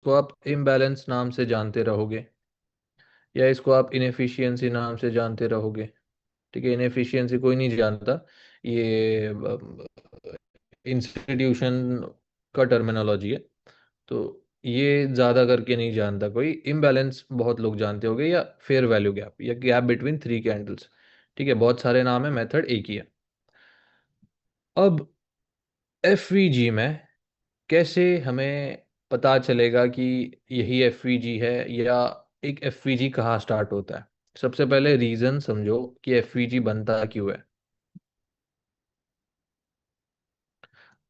को आप इम्बैलेंस नाम से जानते रहोगे, या इसको आप इनएफिशिएंसी नाम से जानते रहोगे। ठीक है, इनएफिशिएंसी कोई नहीं जानता, ये इंस्टीट्यूशन का टर्मिनोलॉजी है। तो ये ज़्यादा करके नहीं जानता कोई। इम्बैलेंस बहुत लोग जानते होंगे, या फेयर वैल्यू गैप, या गैप बिटवीन थ्री कैंडल्स। ठीक है, बहुत सारे नाम है, मेथड एक ही है। अब एफवीजी में कैसे हमें पता चलेगा कि यही एफवीजी है, या एक एफवीजी कहाँ स्टार्ट होता है। सबसे पहले रीजन समझो कि एफवीजी बनता क्यों है।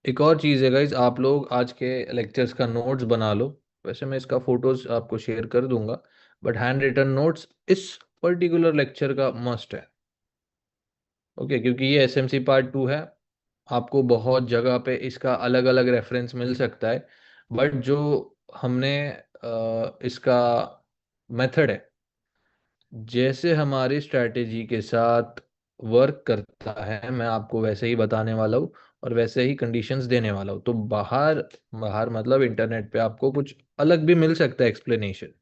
एक और चीज़ है गाइज, आप लोग आज के लेक्चर्स का नोट्स बना लो। वैसे मैं इसका फोटोज आपको शेयर कर दूंगा, बट हैंड रिटन नोट्स इस पर्टिकुलर लेक्चर का मस्ट है। ओके, क्योंकि ये एसएमसी पार्ट 2 है। आपको बहुत जगह पे इसका अलग अलग रेफरेंस मिल सकता है, बट जो हमने इसका मेथड है, जैसे हमारी स्ट्रैटेजी के साथ वर्क करता है, मैं आपको वैसे ही बताने वाला हूँ और वैसे ही कंडीशंस देने वाला हूँ। तो बाहर बाहर मतलब इंटरनेट पे आपको कुछ अलग भी मिल सकता है एक्सप्लेनेशन।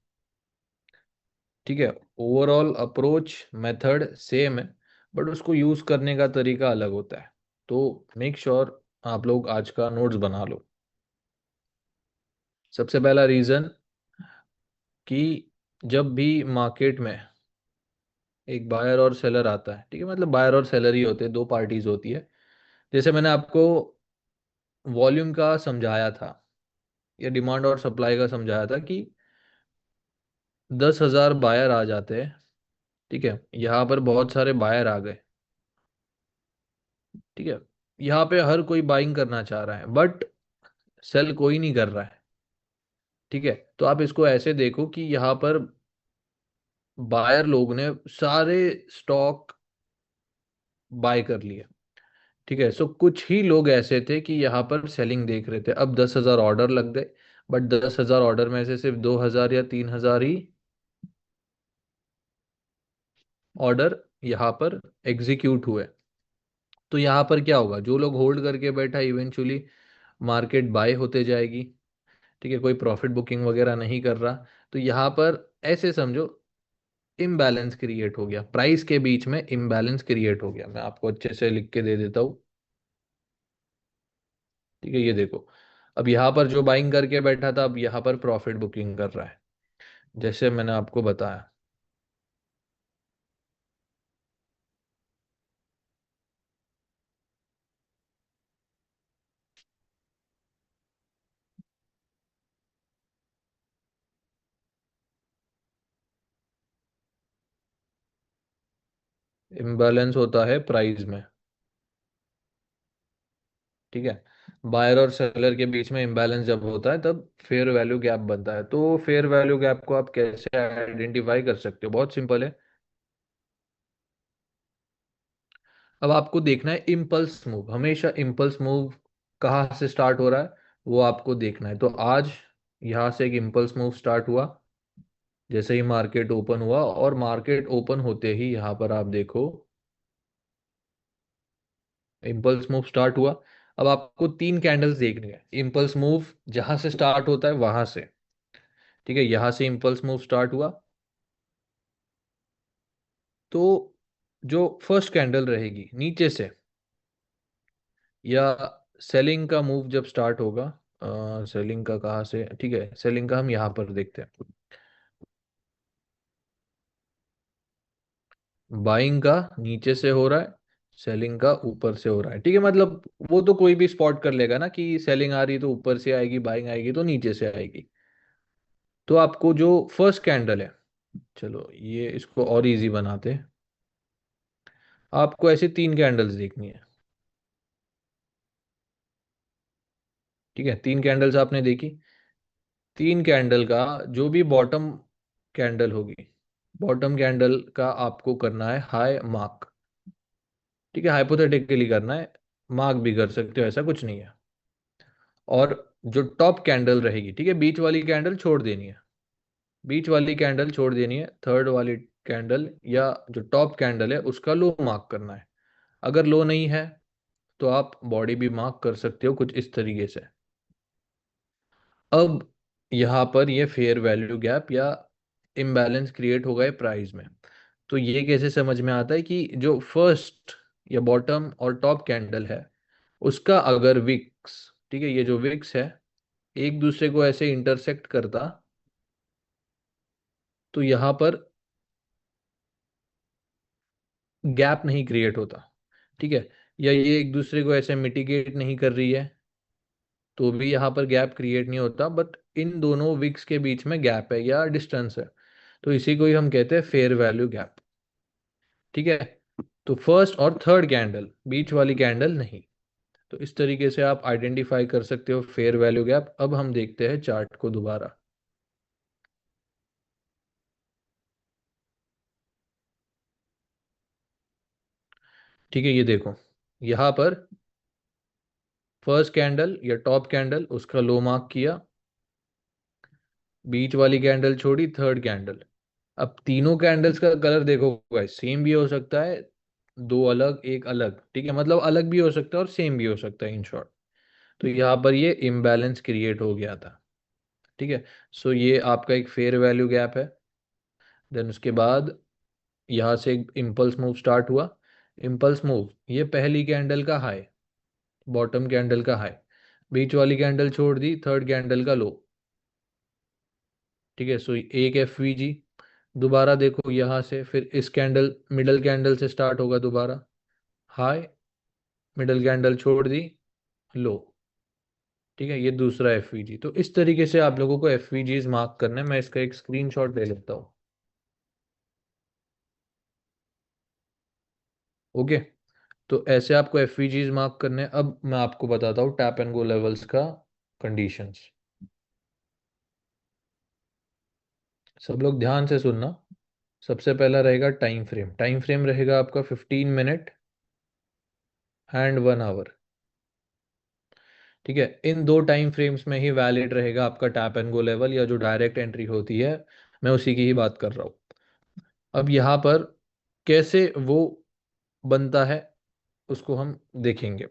ठीक है, ओवरऑल अप्रोच मेथड सेम है, बट उसको यूज करने का तरीका अलग होता है। तो मेक श्योर आप लोग आज का नोट्स बना लो। सबसे पहला रीजन कि जब भी मार्केट में एक बायर और सेलर आता है, ठीक है, मतलब बायर और सेलर ही होते हैं, दो पार्टीज होती है। जैसे मैंने आपको वॉल्यूम का समझाया था, या डिमांड और सप्लाई का समझाया था कि 10,000 बायर आ जाते हैं। ठीक है, यहाँ पर बहुत सारे बायर आ गए। ठीक है, यहाँ पे हर कोई बाइंग करना चाह रहा है, बट सेल कोई नहीं कर रहा है। ठीक है, तो आप इसको ऐसे देखो कि यहाँ पर बायर लोग ने सारे स्टॉक बाय कर लिए। ठीक है, सो कुछ ही लोग ऐसे थे कि यहाँ पर सेलिंग देख रहे थे। अब 10,000 ऑर्डर लग गए, बट 10,000 ऑर्डर में से सिर्फ 2,000 या 3,000 ही ऑर्डर यहाँ पर एग्जीक्यूट हुए। तो यहाँ पर क्या होगा, जो लोग होल्ड करके बैठा, इवेंचुअली मार्केट बाय होते जाएगी। ठीक है, कोई प्रॉफिट बुकिंग वगैरह नहीं कर रहा। तो यहाँ पर ऐसे समझो इम्बैलेंस क्रिएट हो गया, प्राइस के बीच में इम्बैलेंस क्रिएट हो गया। मैं आपको अच्छे से लिख के दे देता हूँ। ठीक है, ये देखो, अब यहाँ पर जो बाइंग करके बैठा था, अब यहाँ पर प्रॉफिट बुकिंग कर रहा है, जैसे मैंने आपको बताया। इम्बैलेंस होता है प्राइस में। ठीक है, बायर और सेलर के बीच में इम्बैलेंस जब होता है, तब फेयर वैल्यू गैप बनता है। तो फेयर वैल्यू गैप को आप कैसे आइडेंटिफाई कर सकते हो, बहुत सिंपल है। अब आपको देखना है इम्पल्स मूव, हमेशा इम्पल्स मूव कहाँ से स्टार्ट हो रहा है, वो आपको देखना है। तो आज यहाँ से एक इम्पल्स मूव स्टार्ट हुआ, जैसे ही मार्केट ओपन हुआ, और मार्केट ओपन होते ही यहाँ पर आप देखो इम्पल्स मूव स्टार्ट हुआ। अब आपको तीन कैंडल्स देखनी है, इम्पल्स मूव जहां से स्टार्ट होता है वहां से। ठीक है, यहां से इम्पल्स मूव स्टार्ट हुआ, तो जो फर्स्ट कैंडल रहेगी नीचे से, या सेलिंग का मूव जब स्टार्ट होगा, सेलिंग का कहाँ से, ठीक है, सेलिंग का हम यहाँ पर देखते हैं। बाइंग का नीचे से हो रहा है, सेलिंग का ऊपर से हो रहा है। ठीक है, मतलब वो तो कोई भी स्पॉट कर लेगा ना कि सेलिंग आ रही है तो ऊपर से आएगी, बाइंग आएगी तो नीचे से आएगी। तो आपको जो फर्स्ट कैंडल है, चलो ये इसको और इजी बनाते हैं। आपको ऐसे तीन कैंडल्स देखनी है। ठीक है, तीन कैंडल्स आपने देखी। तीन कैंडल का जो भी बॉटम कैंडल होगी, बॉटम कैंडल का आपको करना है हाई मार्क। ठीक है, हाइपोथेटिकली करना है, मार्क भी कर सकते हो, ऐसा कुछ नहीं है। और जो टॉप कैंडल रहेगी, ठीक है, बीच वाली कैंडल छोड़ देनी है, बीच वाली कैंडल छोड़ देनी है, थर्ड वाली कैंडल या जो टॉप कैंडल है उसका लो मार्क करना है। अगर लो नहीं है तो आप बॉडी भी मार्क कर सकते हो कुछ इस तरीके से। अब यहाँ पर ये फेयर वैल्यू गैप या इम्बैलेंस क्रिएट हो गए प्राइस में। तो ये कैसे समझ में आता है कि जो फर्स्ट या बॉटम और टॉप कैंडल है उसका अगर विक्स, ठीक है, ये जो विक्स है एक दूसरे को ऐसे इंटरसेक्ट करता तो यहाँ पर गैप नहीं क्रिएट होता, ठीक है, या ये एक दूसरे को ऐसे मिटिगेट नहीं कर रही है तो भी यहाँ पर गैप क्रिएट नहीं होता, बट इन दोनों विक्स के बीच में गैप है या डिस्टेंस है, तो इसी को ही हम कहते हैं फेयर वैल्यू गैप। ठीक है, तो फर्स्ट और थर्ड कैंडल, बीच वाली कैंडल नहीं। तो इस तरीके से आप आइडेंटिफाई कर सकते हो फेयर वैल्यू गैप। अब हम देखते हैं चार्ट को दोबारा। ठीक है, ये देखो, यहाँ पर फर्स्ट कैंडल या टॉप कैंडल उसका लो मार्क किया, बीच वाली कैंडल छोड़ी, थर्ड कैंडल। अब तीनों कैंडल्स का कलर देखो गाइस, सेम भी हो सकता है, दो अलग एक अलग, ठीक है, मतलब अलग भी हो सकता है और सेम भी हो सकता है इन शॉर्ट। तो यहाँ पर ये इम्बैलेंस क्रिएट हो गया था। ठीक है, सो ये आपका एक फेयर वैल्यू गैप है। देन उसके बाद यहाँ से एक इम्पल्स मूव स्टार्ट हुआ। इम्पल्स मूव, ये पहली कैंडल का हाई, बॉटम कैंडल का हाई, बीच वाली कैंडल छोड़ दी, थर्ड कैंडल का लो। ठीक है, सो एक एफ वी जी, दोबारा देखो यहाँ से फिर इस कैंडल मिडल कैंडल से स्टार्ट होगा दोबारा, हाई, मिडल कैंडल छोड़ दी, लो। ठीक है, ये दूसरा एफ वी जी। तो इस तरीके से आप लोगों को एफ वी जीज मार्क करना है। मैं इसका एक स्क्रीनशॉट ले लेता हूँ। ओके, तो ऐसे आपको एफ वी जीज मार्क करने हैं। अब मैं आपको बताता हूँ टैप एंड गो लेवल्स का कंडीशंस। सब लोग ध्यान से सुनना। सबसे पहला रहेगा टाइम फ्रेम। टाइम फ्रेम रहेगा आपका 15 मिनट एंड 1 आवर। ठीक है, इन दो टाइम फ्रेम्स में ही वैलिड रहेगा आपका टैप एंड गो लेवल या जो डायरेक्ट एंट्री होती है, मैं उसी की ही बात कर रहा हूँ। अब यहाँ पर कैसे वो बनता है उसको हम देखेंगे।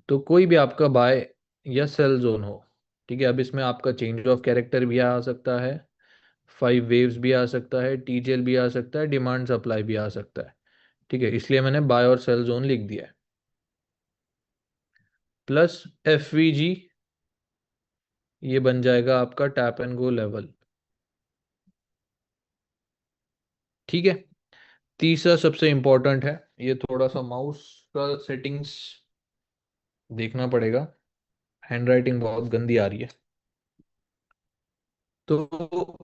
तो कोई भी आपका बाय या सेल जोन हो, ठीक है, अब इसमें आपका चेंज ऑफ कैरेक्टर भी आ सकता है, 5 वेव्स भी आ सकता है, टीजेल भी आ सकता है, डिमांड सप्लाई भी आ सकता है। ठीक है, इसलिए मैंने बाय और सेल जोन लिख दिया है। प्लस एफ वी जी, ये बन जाएगा आपका टैप एंड गो लेवल। ठीक है, तीसरा सबसे इंपॉर्टेंट है, ये थोड़ा सा माउस का सेटिंग्स देखना पड़ेगा, हैंडराइटिंग बहुत गंदी आ रही है। तो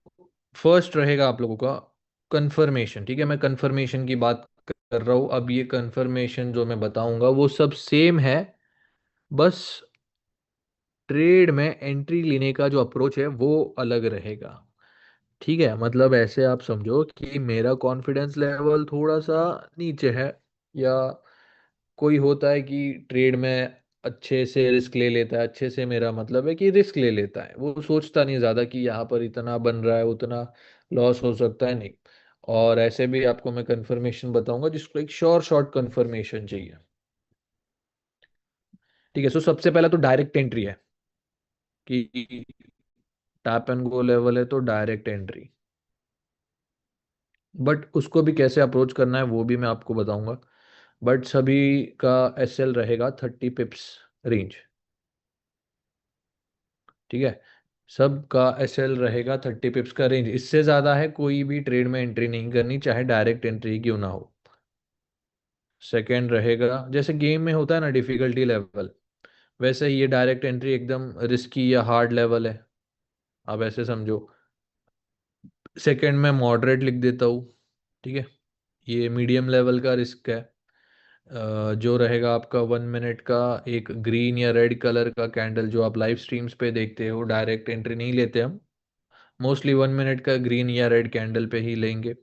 फर्स्ट रहेगा आप लोगों का कंफर्मेशन। ठीक है, मैं कंफर्मेशन की बात कर रहा हूँ। अब ये कंफर्मेशन जो मैं बताऊंगा वो सब सेम है, बस ट्रेड में एंट्री लेने का जो अप्रोच है वो अलग रहेगा। ठीक है, मतलब ऐसे आप समझो कि मेरा कॉन्फिडेंस लेवल थोड़ा सा नीचे है, या कोई होता है कि ट्रेड में अच्छे से रिस्क ले लेता है, अच्छे से मेरा मतलब है कि रिस्क ले लेता है, वो सोचता नहीं ज़्यादा कि यहाँ पर इतना बन रहा है उतना लॉस हो सकता है, नहीं। और ऐसे भी आपको मैं कंफर्मेशन बताऊंगा जिसको एक श्योर शॉर्ट कंफर्मेशन चाहिए। ठीक है, सो सबसे पहला तो डायरेक्ट एंट्री है कि टैप एंड गो लेवल है तो डायरेक्ट एंट्री, बट उसको भी कैसे अप्रोच करना है वो भी मैं आपको बताऊंगा। बट सभी का एस एल रहेगा 30 पिप्स रेंज। ठीक है, सबका एस एल रहेगा 30 पिप्स का रेंज, इससे ज़्यादा है कोई भी ट्रेड में एंट्री नहीं करनी, चाहे डायरेक्ट एंट्री क्यों ना हो। सेकेंड रहेगा, जैसे गेम में होता है ना डिफिकल्टी लेवल, वैसे ही ये डायरेक्ट एंट्री एकदम रिस्की या हार्ड लेवल है, आप ऐसे समझो। सेकेंड में मॉडरेट लिख देता हूँ। ठीक है, ये मीडियम लेवल का रिस्क है। जो रहेगा आपका 1 मिनट का एक ग्रीन या रेड कलर का कैंडल, जो आप लाइव स्ट्रीम्स पे देखते हो, डायरेक्ट एंट्री नहीं लेते हम, मोस्टली 1 मिनट का ग्रीन या रेड कैंडल पे ही लेंगे।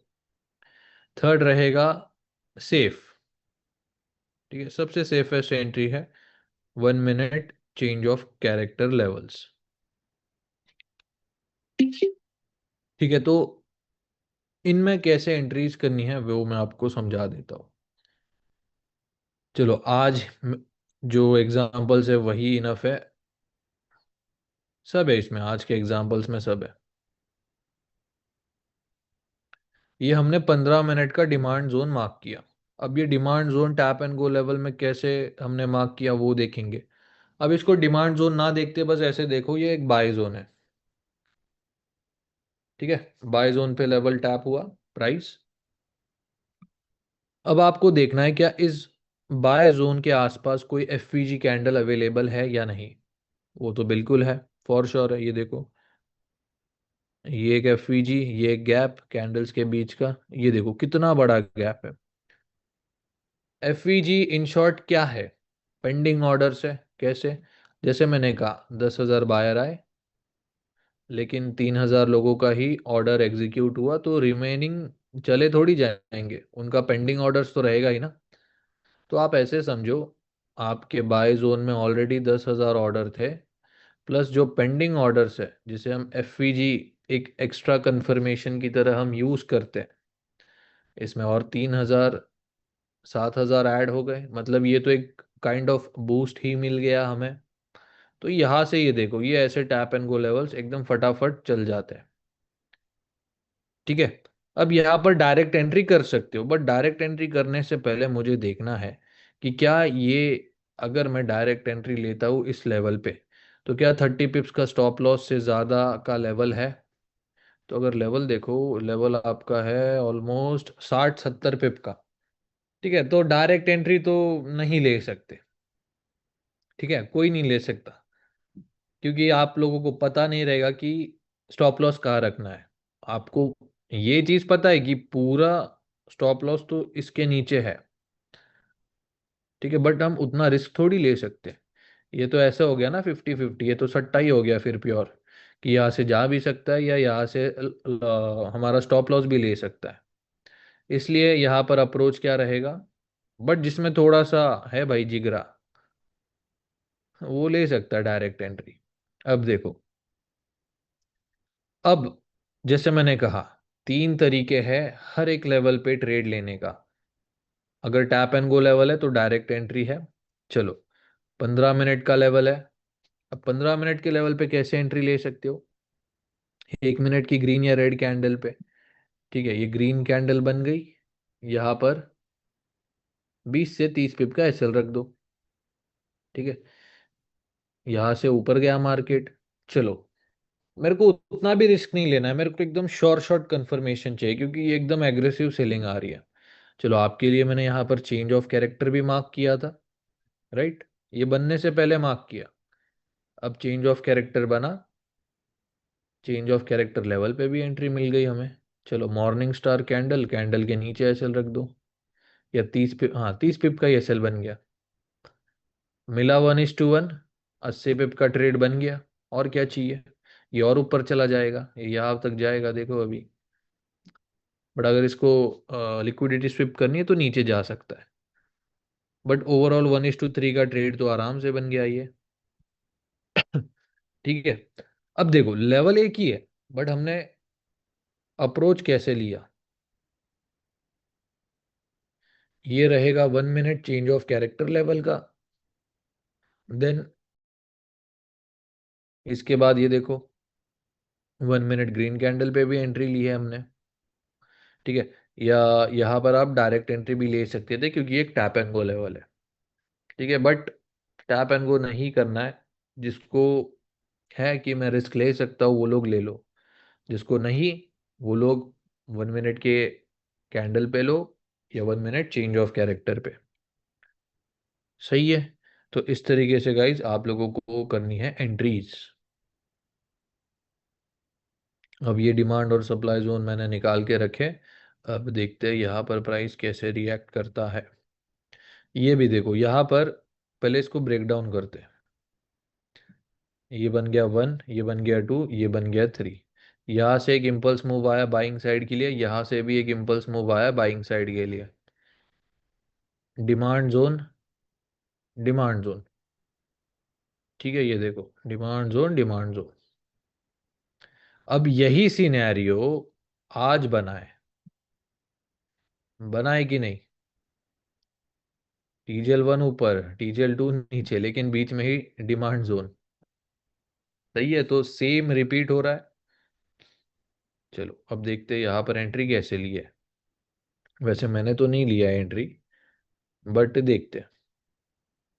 थर्ड रहेगा सेफ। ठीक है, सबसे सेफेस्ट एंट्री है 1 minute change of character levels. ठीक है, तो इनमें कैसे एंट्रीज करनी है वो मैं आपको समझा देता हूँ। चलो आज जो एग्जांपल्स है वही इनफ है। सब है इसमें, आज के एग्जाम्पल्स में सब है। ये हमने 15 मिनट का डिमांड जोन मार्क किया। अब ये demand zone tap and go level में कैसे हमने मार्क किया वो देखेंगे। अब इसको डिमांड जोन ना देखते बस ऐसे देखो, ये एक बाय जोन है। ठीक है, बाय जोन पे लेवल टैप हुआ, प्राइस। अब आपको देखना है क्या इस बाय जोन के आसपास कोई एफवीजी कैंडल अवेलेबल है या नहीं। वो तो बिल्कुल है, फॉर श्योर है। ये देखो, ये एक एफवीजी, ये एक गैप कैंडल्स के बीच का, ये देखो कितना बड़ा गैप है। एफवीजी इन शॉर्ट क्या है, पेंडिंग ऑर्डर्स है। कैसे, जैसे मैंने कहा 10,000 बायर आए, लेकिन 3,000 लोगों का ही ऑर्डर एग्जीक्यूट हुआ, तो रिमेनिंग चले थोड़ी जाएंगे, उनका पेंडिंग ऑर्डर्स तो रहेगा ही ना। तो आप ऐसे समझो, आपके बाय जोन में ऑलरेडी 10,000 ऑर्डर थे, प्लस जो पेंडिंग ऑर्डर्स है जिसे हम एफवीजी एक एक्स्ट्रा कंफर्मेशन की तरह हम यूज करते हैं, इसमें और 3,000, 7,000 ऐड हो गए, मतलब ये तो एक काइंड ऑफ बूस्ट ही मिल गया हमें। तो यहाँ से ये देखो, ये ऐसे टैप एंड गो लेवल्स एकदम फटाफट चल जाते हैं। ठीक है, अब यहाँ पर डायरेक्ट एंट्री कर सकते हो, बट डायरेक्ट एंट्री करने से पहले मुझे देखना है कि क्या ये, अगर मैं डायरेक्ट एंट्री लेता हूँ इस लेवल पे, तो क्या 30 पिप्स का स्टॉप लॉस से ज़्यादा का लेवल है। तो अगर लेवल देखो, लेवल आपका है ऑलमोस्ट 60-70 पिप का। ठीक है, तो डायरेक्ट एंट्री तो नहीं ले सकते। ठीक है, कोई नहीं ले सकता, क्योंकि आप लोगों को पता नहीं रहेगा कि स्टॉप लॉस कहाँ रखना है। आपको ये चीज पता है कि पूरा स्टॉप लॉस तो इसके नीचे है। ठीक है, बट हम उतना रिस्क थोड़ी ले सकते हैं। ये तो ऐसा हो गया ना 50-50, ये तो सट्टा ही हो गया फिर प्योर, कि यहाँ से जा भी सकता है या यहाँ से हमारा स्टॉप लॉस भी ले सकता है। इसलिए यहाँ पर अप्रोच क्या रहेगा, बट जिसमें थोड़ा सा है भाई जिगरा, वो ले सकता है डायरेक्ट एंट्री। अब देखो, अब जैसे मैंने कहा, 3 तरीके हैं हर एक लेवल पे ट्रेड लेने का। अगर टैप एंड गो लेवल है तो डायरेक्ट एंट्री है। चलो, 15 मिनट का लेवल है। अब 15 मिनट के लेवल पे कैसे एंट्री ले सकते हो, 1 मिनट की ग्रीन या रेड कैंडल पे। ठीक है, ये ग्रीन कैंडल बन गई, यहाँ पर 20 से 30 पिप का एसएल रख दो। ठीक है, यहाँ से ऊपर गया मार्केट। चलो, मेरे को उतना भी रिस्क नहीं लेना है, मेरे को एकदम श्योर शॉट कंफर्मेशन चाहिए, क्योंकि ये एकदम एग्रेसिव सेलिंग आ रही है। चलो, आपके लिए मैंने यहाँ पर चेंज ऑफ कैरेक्टर भी मार्क किया था, राइट। ये बनने से पहले मार्क किया। अब चेंज ऑफ कैरेक्टर बना, चेंज ऑफ कैरेक्टर लेवल पे भी एंट्री मिल गई हमें। चलो, मॉर्निंग स्टार कैंडल, कैंडल के नीचे एसएल रख दो, या 30 पिप, हाँ 30 पिप का ही एसएल बन गया। मिला 1:1, 80 पिप का ट्रेड बन गया। और क्या चाहिए, ये और ऊपर चला जाएगा, ये यहाँ तक जाएगा देखो अभी। बट अगर इसको लिक्विडिटी स्विप करनी है तो नीचे जा सकता है। बट ओवरऑल 1:3 का ट्रेड तो आराम से बन गया ये। ठीक है, अब देखो लेवल एक ही है, बट हमने अप्रोच कैसे लिया। ये रहेगा 1 minute change of character level का। देन इसके बाद ये देखो, 1 मिनट ग्रीन कैंडल पे भी एंट्री ली है हमने। ठीक है, या यहाँ पर आप डायरेक्ट एंट्री भी ले सकते थे, क्योंकि ये एक टैप एंड गो लेवल है। ठीक है, बट टैप एंड गो नहीं करना है। जिसको है कि मैं रिस्क ले सकता हूँ वो लोग ले लो, जिसको नहीं, वो लोग 1 मिनट के कैंडल पे लो, या 1 मिनट चेंज ऑफ कैरेक्टर पे। सही है, तो इस तरीके से गाइज आप लोगों को करनी है एंट्रीज। अब ये डिमांड और सप्लाई जोन मैंने निकाल के रखे। अब देखते हैं यहाँ पर प्राइस कैसे रिएक्ट करता है। ये भी देखो यहाँ पर, पहले इसको ब्रेक डाउन करते हैं। ये बन गया 1, ये बन गया 2, ये बन गया 3। यहाँ से एक इम्पल्स मूव आया बाइंग साइड के लिए, यहाँ से भी एक इम्पल्स मूव आया बाइंग साइड के लिए। Demand zone, demand zone. ठीक है, ये देखो डिमांड जोन, डिमांड जोन। अब यही सिनेरियो आज बना है, बना है कि नहीं। टीजेल 1 ऊपर, टीजेल 2 नीचे, लेकिन बीच में ही डिमांड जोन। सही है, तो सेम रिपीट हो रहा है। चलो अब देखते हैं यहाँ पर एंट्री कैसे ली है। वैसे मैंने तो नहीं लिया है एंट्री, बट देखते हैं।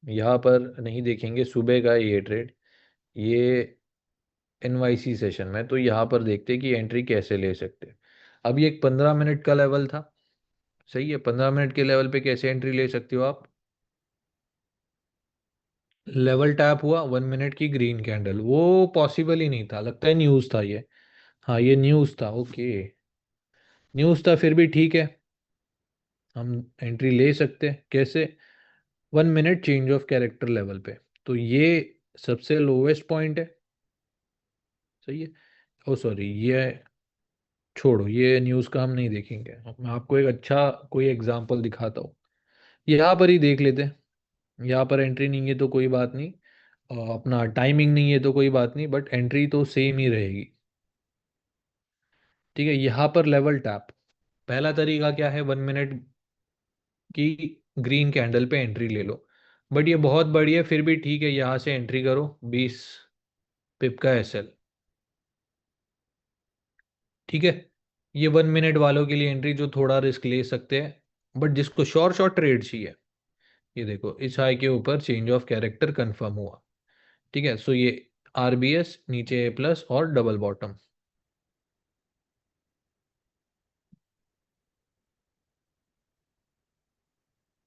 यहाँ पर नहीं देखेंगे सुबह का ये ट्रेड, ये एनवाईसी सेशन में, तो यहाँ पर देखते हैं कि एंट्री कैसे ले सकते हैं। अब ये एक 15 मिनट का लेवल था। सही है, 15 मिनट के लेवल पे कैसे एंट्री ले सकते हो आप। लेवल टैप हुआ, 1 मिनट की ग्रीन कैंडल, वो पॉसिबल ही नहीं था, लगता है न्यूज़ था ये। हाँ ये न्यूज़ था, ओके। न्यूज़ था फिर भी ठीक है, हम एंट्री ले सकते हैं कैसे। 1 minute change of character level पे, तो ये सबसे लोवेस्ट पॉइंट है। सही है। ओ सॉरी, ये छोड़ो, ये न्यूज़ का हम नहीं देखेंगे, मैं आपको एक अच्छा कोई एग्जांपल दिखाता हूँ। यहाँ पर ही देख लेते हैं। यहाँ पर एंट्री नहीं है तो कोई बात नहीं, अपना टाइमिंग नहीं है तो कोई बात नहीं, बट एंट्री तो सेम ही रहेगी। ठीक है, यहाँ पर लेवल टैप, पहला तरीका क्या है, 1 मिनट की ग्रीन कैंडल पे एंट्री ले लो। बट ये बहुत बड़ी है, फिर भी ठीक है, यहाँ से एंट्री करो 20 पिप का एसएल। ठीक है, ये 1 मिनट वालों के लिए एंट्री जो थोड़ा रिस्क ले सकते हैं, बट जिसको शॉर्ट शॉर्ट ट्रेड चाहिए। ये देखो, इस हाई के ऊपर चेंज ऑफ कैरेक्टर कंफर्म हुआ। ठीक है, सो ये आरबीएस नीचे ए प्लस और डबल बॉटम।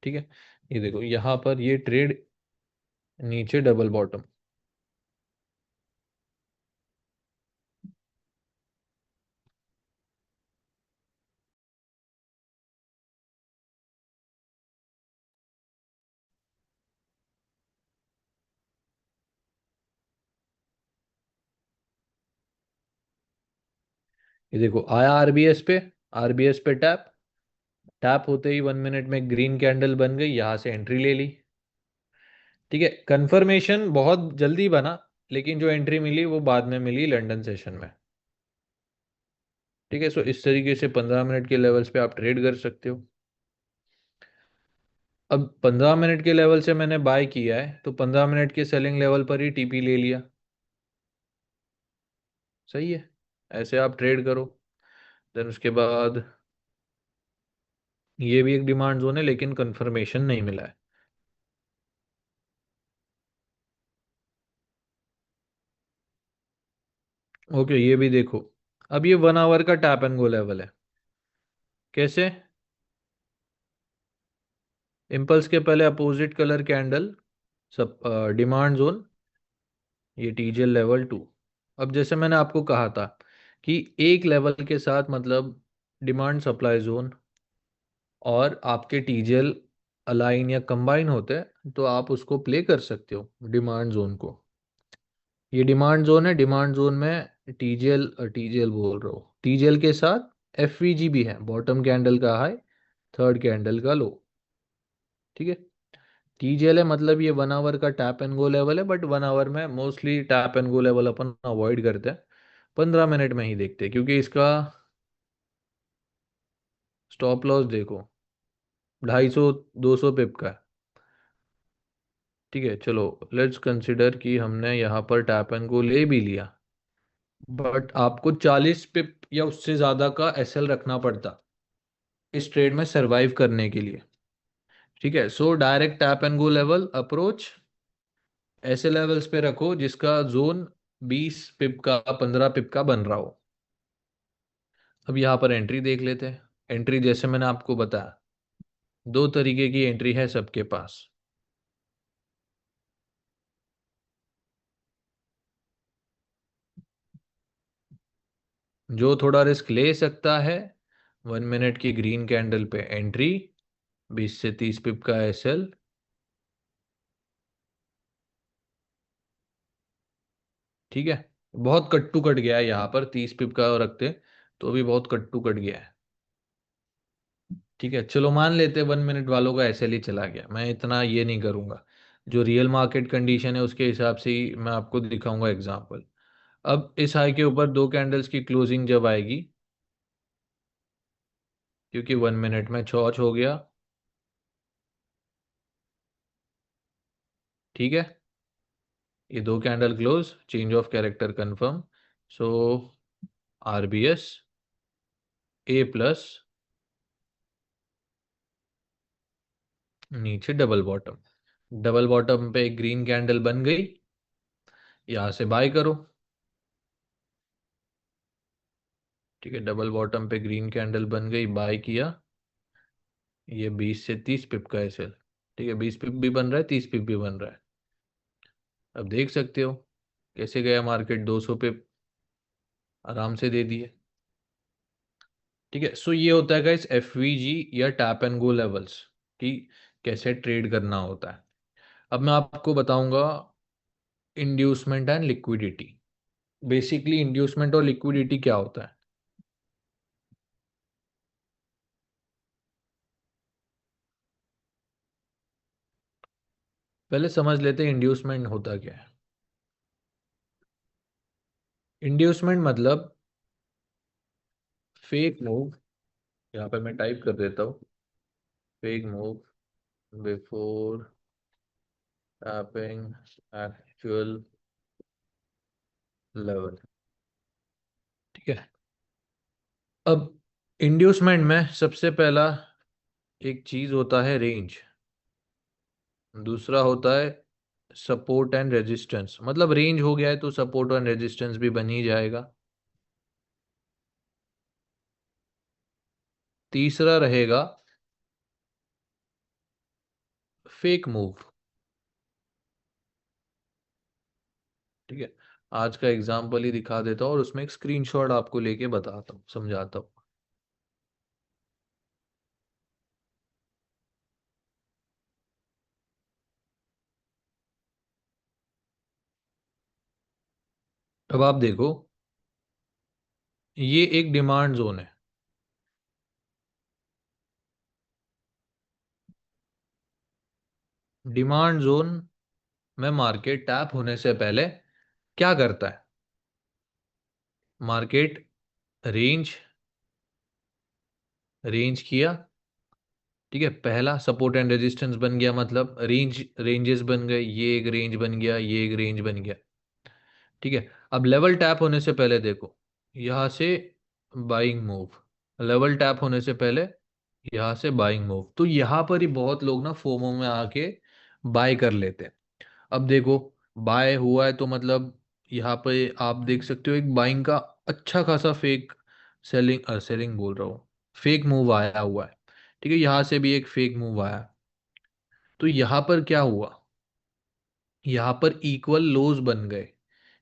ठीक है, ये देखो यहाँ पर ये ट्रेड नीचे डबल बॉटम। ये देखो आया आरबीएस पे, आरबीएस पे टैप, टैप होते ही 1 मिनट में ग्रीन कैंडल बन गई, यहाँ से एंट्री ले ली। ठीक है, कंफर्मेशन बहुत जल्दी बना, लेकिन जो एंट्री मिली वो बाद में मिली लंदन सेशन में। ठीक है, सो इस तरीके से 15 मिनट के लेवल्स पे आप ट्रेड कर सकते हो। अब 15 मिनट के लेवल से मैंने बाय किया है, तो 15 मिनट के सेलिंग लेवल पर ही टीपी ले लिया। सही है, ऐसे आप ट्रेड करो। देन उसके बाद ये भी एक डिमांड जोन है, लेकिन कंफर्मेशन नहीं मिला है। ओके, ये भी देखो। अब ये 1 आवर का टैप एंड गो लेवल है। कैसे, इम्पल्स के पहले अपोजिट कलर कैंडल, सब डिमांड जोन, ये टीजीएल लेवल 2। अब जैसे मैंने आपको कहा था कि एक लेवल के साथ मतलब डिमांड सप्लाई जोन और आपके टीजीएल अलाइन या कंबाइन होते हैं, तो आप उसको प्ले कर सकते हो डिमांड जोन को। ये डिमांड जोन है, डिमांड जोन में टीजीएल, टीजीएल बोल रहा हूँ, टीजीएल के साथ एफवीजी भी है, बॉटम कैंडल का हाई, थर्ड कैंडल का लो। ठीक है, टीजीएल है मतलब ये 1 आवर का टैप एंड गो लेवल है, बट 1 आवर में mostly tap and go level upon avoid करते हैं, 15 मिनट में ही देखते हैं, क्योंकि इसका स्टॉप लॉस देखो 250 200 पिप का है। ठीक है, चलो लेट्स कंसिडर कि हमने यहाँ पर टैप एंड गो ले भी लिया, बट आपको 40 पिप या उससे ज़्यादा का एसएल रखना पड़ता इस ट्रेड में सरवाइव करने के लिए। ठीक है, so direct tap and go level approach ऐसे लेवल्स पे रखो जिसका जोन 20 पिप का, 15 पिप का बन रहा हो। अब यहाँ पर एंट्री देख लेते हैं। एंट्री जैसे मैंने आपको बताया, दो तरीके की एंट्री है सबके पास। जो थोड़ा रिस्क ले सकता है, 1 मिनट की ग्रीन कैंडल पे एंट्री, 20 से 30 पिप का एसएल। ठीक है, बहुत कट टू कट गया है यहाँ पर, 30 पिप का रखते तो भी बहुत कट टू कट गया है। ठीक है, चलो मान लेते 1 मिनट वालों का एसएल ही चला गया, मैं इतना ये नहीं करूंगा, जो रियल मार्केट कंडीशन है उसके हिसाब से ही मैं आपको दिखाऊंगा एग्जांपल। अब इस हाई के ऊपर दो कैंडल्स की क्लोजिंग जब आएगी, क्योंकि 1 मिनट में चौच हो गया। ठीक है, ये दो candle close, change of character confirm. So RBS A plus, नीचे डबल बॉटम। डबल बॉटम पे एक ग्रीन कैंडल बन गई, यहां से बाय करो। ठीक है, डबल बॉटम पे ग्रीन कैंडल बन गई, बाय किया। ये 20 से 30 पिप का है सेल। ठीक है, 20 पिप भी बन रहा है, 30 पिप भी बन रहा है। अब देख सकते हो कैसे गया मार्केट, 200 पिप आराम से दे दिए। ठीक है, सो ये होता है गाइस एफवीजी या टैप एंड गो लेवल्स कि कैसे ट्रेड करना होता है। अब मैं आपको बताऊंगा inducement and liquidity. Basically inducement और लिक्विडिटी क्या होता है, पहले समझ लेते हैं इंड्यूसमेंट होता क्या है। इंड्यूसमेंट मतलब फेक मूव, यहाँ पे मैं टाइप कर देता हूँ, fake move before tapping actual level. ठीक है, अब इंड्यूसमेंट में सबसे पहला एक चीज होता है रेंज, दूसरा होता है सपोर्ट एंड रेजिस्टेंस। मतलब रेंज हो गया है तो सपोर्ट एंड रेजिस्टेंस भी बन ही जाएगा। तीसरा रहेगा फेक मूव। ठीक है, आज का एग्जाम्पल ही दिखा देता हूँ और उसमें एक स्क्रीनशॉट आपको लेके बताता हूँ, समझाता हूँ। अब आप देखो, ये एक डिमांड जोन है। डिमांड जोन में मार्केट टैप होने से पहले क्या करता है, मार्केट रेंज रेंज किया। ठीक है, पहला सपोर्ट एंड रेजिस्टेंस बन गया, मतलब रेंजेस बन गए, ये एक रेंज बन गया, ये एक रेंज बन गया। ठीक है, अब लेवल टैप होने से पहले देखो, यहां से बाइंग मूव, लेवल टैप होने से पहले यहां से बाइंग मूव, तो यहां पर ही बहुत लोग ना फोमो में आके बाय कर लेते हैं। अब देखो, बाय हुआ है तो मतलब यहाँ पे आप देख सकते हो एक बाइंग का अच्छा खासा फेक सेलिंग सेलिंग बोल रहा हूँ, फेक मूव आया हुआ है। ठीक है, यहाँ से भी एक फेक मूव आया, तो यहाँ पर क्या हुआ, यहाँ पर इक्वल लोज बन गए।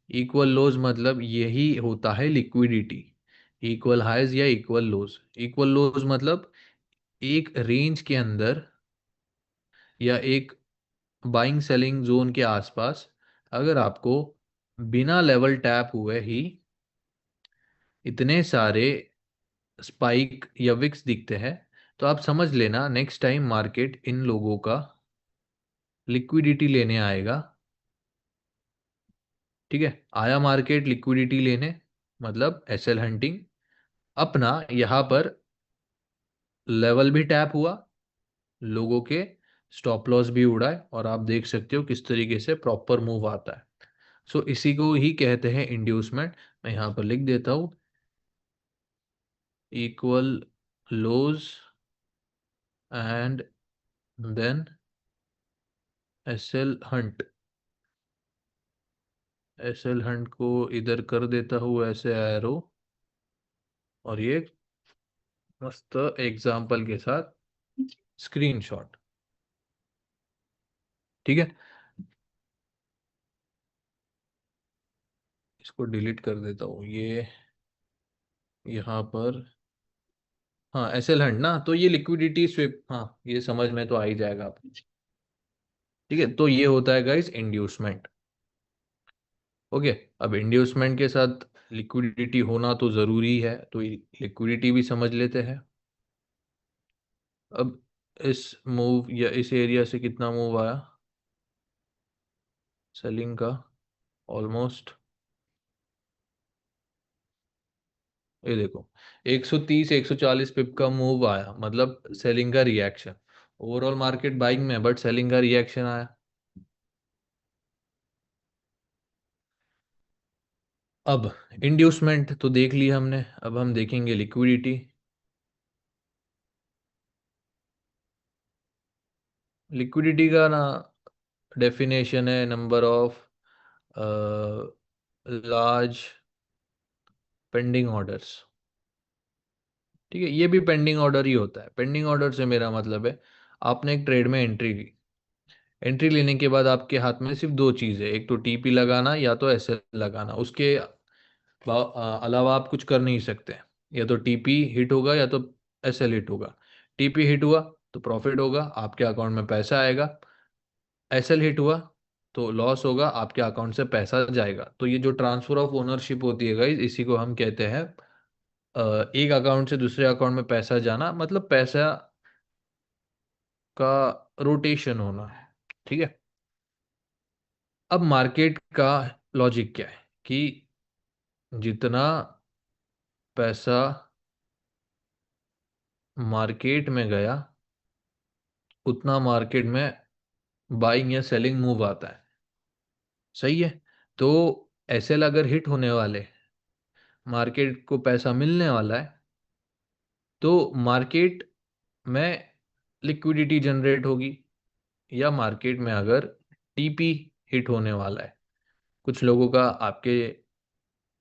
इक्वल लोज मतलब यही होता है लिक्विडिटी, इक्वल हाइज या इक्वल लोज। इक्वल लोज मतलब एक रेंज के अंदर या एक बाइंग सेलिंग जोन के आसपास अगर आपको बिना लेवल टैप हुए ही इतने सारे स्पाइक या विक्स दिखते हैं, तो आप समझ लेना नेक्स्ट टाइम मार्केट इन लोगों का लिक्विडिटी लेने आएगा। ठीक है, आया मार्केट लिक्विडिटी लेने, मतलब एसएल हंटिंग। अपना यहाँ पर लेवल भी टैप हुआ, लोगों के स्टॉप लॉस भी उड़ाए, और आप देख सकते हो किस तरीके से प्रॉपर मूव आता है। सो इसी को ही कहते हैं इंड्यूसमेंट। मैं यहाँ पर लिख देता हूँ, equal lows and then SL hunt. SL hunt को इधर कर देता हूँ ऐसे एरो, और ये मस्त एग्जाम्पल के साथ स्क्रीनशॉट। ठीक है, इसको डिलीट कर देता हूँ ये यहाँ पर। हाँ, एसएल हंट ना, तो ये लिक्विडिटी स्विप, हाँ ये समझ में तो आ ही जाएगा आपको। ठीक है, तो ये होता है गाइस इंड्यूसमेंट। ओके, अब इंड्यूसमेंट के साथ लिक्विडिटी होना तो जरूरी है, तो लिक्विडिटी भी समझ लेते हैं। अब इस मूव या इस एरिया से कितना मूव आया सेलिंग का, ऑलमोस्ट ये देखो 130 140 पिप का मूव आया, मतलब सेलिंग का रिएक्शन। ओवरऑल मार्केट बाइंग में, बट सेलिंग का रिएक्शन आया। अब इंड्यूसमेंट तो देख लिया हमने, अब हम देखेंगे लिक्विडिटी। लिक्विडिटी का ना डेफिनेशन है number of large pending orders. ठीक है, ये भी पेंडिंग ऑर्डर ही होता है। पेंडिंग ऑर्डर से मेरा मतलब है आपने एक ट्रेड में एंट्री ली, एंट्री लेने के बाद आपके हाथ में सिर्फ दो चीज़ है, एक तो टीपी लगाना या तो एसएल लगाना। उसके अलावा आप कुछ कर नहीं सकते। या तो टीपी हिट होगा या तो एसएल हिट होगा। टीपी हिट हुआ तो प्रॉफिट होगा, आपके अकाउंट में पैसा आएगा। एसएल हिट हुआ तो लॉस होगा, आपके अकाउंट से पैसा जाएगा। तो ये जो ट्रांसफर ऑफ ओनरशिप होती है गाइस, इसी को हम कहते हैं एक अकाउंट से दूसरे अकाउंट में पैसा जाना, मतलब पैसा का रोटेशन होना। ठीक है। अब मार्केट का लॉजिक क्या है कि जितना पैसा मार्केट में गया उतना मार्केट में बाइंग या सेलिंग मूव आता है। सही है। तो एसएल अगर हिट होने वाले, मार्केट को पैसा मिलने वाला है, तो मार्केट में लिक्विडिटी जनरेट होगी। या मार्केट में अगर टीपी हिट होने वाला है, कुछ लोगों का आपके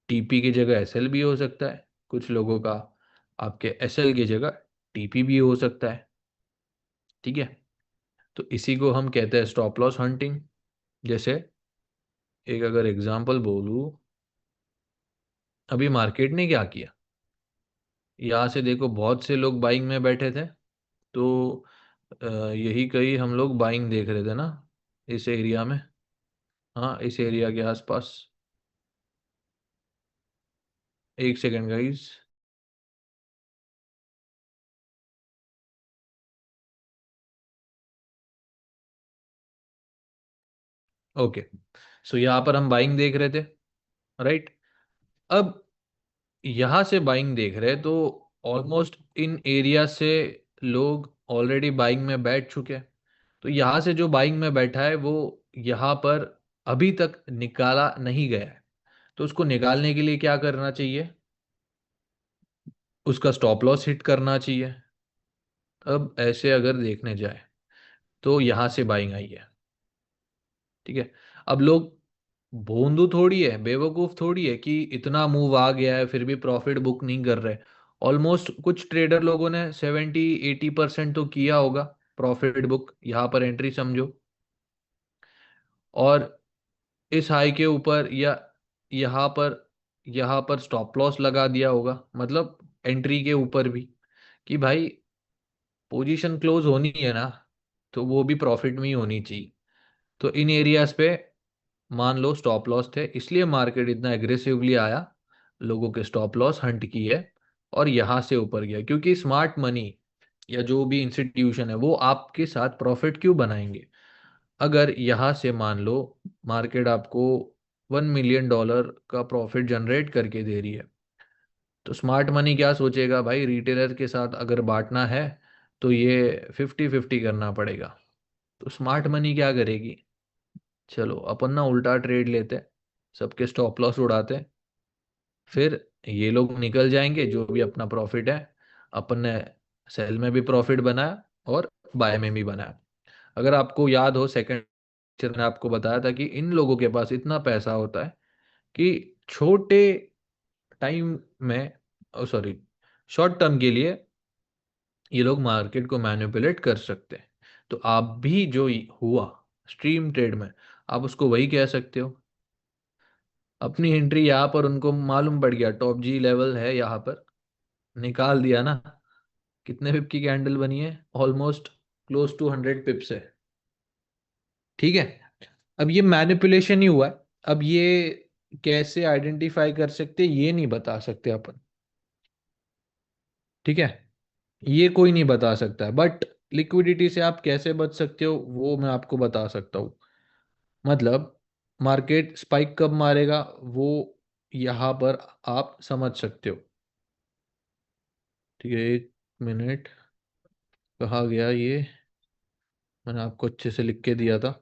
टीपी की जगह एसएल भी हो सकता है, कुछ लोगों का आपके एसएल की जगह टीपी भी हो सकता है। ठीक है। तो इसी को हम कहते हैं स्टॉप लॉस हंटिंग। जैसे एक अगर एग्जांपल बोलूं, अभी मार्केट ने क्या किया, यहाँ से देखो बहुत से लोग बाइंग में बैठे थे। तो यही कहीं हम लोग बाइंग देख रहे थे ना, इस एरिया में। हाँ, इस एरिया के आसपास। एक सेकेंड गाइस। ओके, सो यहाँ पर हम बाइंग देख रहे थे, राइट। अब यहाँ से बाइंग देख रहे हैं तो ऑलमोस्ट इन एरिया से लोग ऑलरेडी बाइंग में बैठ चुके हैं। तो यहाँ से जो बाइंग में बैठा है वो यहाँ पर अभी तक निकाला नहीं गया है। तो उसको निकालने के लिए क्या करना चाहिए, उसका स्टॉप लॉस हिट करना चाहिए। अब ऐसे अगर देखने जाए तो यहाँ से बाइंग आई है। ठीक है। अब लोग भोंदू थोड़ी है, बेवकूफ थोड़ी है कि इतना मूव आ गया है फिर भी प्रॉफिट बुक नहीं कर रहे। ऑलमोस्ट कुछ ट्रेडर लोगों ने 70-80% तो किया होगा प्रॉफिट बुक, यहाँ पर एंट्री समझो। और इस हाई के ऊपर या यहाँ पर यहाँ पर स्टॉप लॉस लगा दिया होगा, मतलब एंट्री के ऊपर भी, कि भाई पोजीशन क्लोज होनी है ना, तो वो भी प्रॉफिट में ही होनी चाहिए। तो इन एरियाज पे मान लो स्टॉप लॉस थे, इसलिए मार्केट इतना एग्रेसिवली आया, लोगों के स्टॉप लॉस हंट की है और यहाँ से ऊपर गया। क्योंकि स्मार्ट मनी या जो भी इंस्टीट्यूशन है वो आपके साथ प्रॉफिट क्यों बनाएंगे। अगर यहाँ से मान लो मार्केट आपको $1 मिलियन का प्रॉफिट जनरेट करके दे रही है, तो स्मार्ट मनी क्या सोचेगा, भाई रिटेलर के साथ अगर बांटना है तो ये 50-50 करना पड़ेगा। तो स्मार्ट मनी क्या करेगी, चलो अपन ना उल्टा ट्रेड लेते, सबके स्टॉप लॉस उड़ाते, फिर ये लोग निकल जाएंगे जो भी अपना प्रॉफिट है। अपन ने सेल में भी प्रॉफिट बनाया और बाय में भी बनाया। अगर आपको याद हो, सेकंड लेक्चर में आपको बताया था कि इन लोगों के पास इतना पैसा होता है कि छोटे टाइम में, सॉरी, शॉर्ट टर्म के लिए ये लोग मार्केट को मैनिपुलेट कर सकते हैं। तो आप भी जो हुआ स्ट्रीम ट्रेड में, आप उसको वही कह सकते हो। अपनी एंट्री यहाँ पर उनको मालूम पड़ गया टॉप जी लेवल है यहाँ पर, निकाल दिया ना। कितने पिप की कैंडल बनी है, ऑलमोस्ट क्लोज टू 100 पिप्स है। ठीक है। अब ये मैनिपुलेशन ही हुआ है। अब ये कैसे आइडेंटिफाई कर सकते ये नहीं बता सकते अपन। ठीक है, ये कोई नहीं बता सकता, बट लिक्विडिटी से आप कैसे बच सकते हो वो मैं आपको बता सकता हूँ। मतलब मार्केट स्पाइक कब मारेगा वो यहाँ पर आप समझ सकते हो। ठीक है, एक मिनट, कहा गया ये, मैंने आपको अच्छे से लिख के दिया था।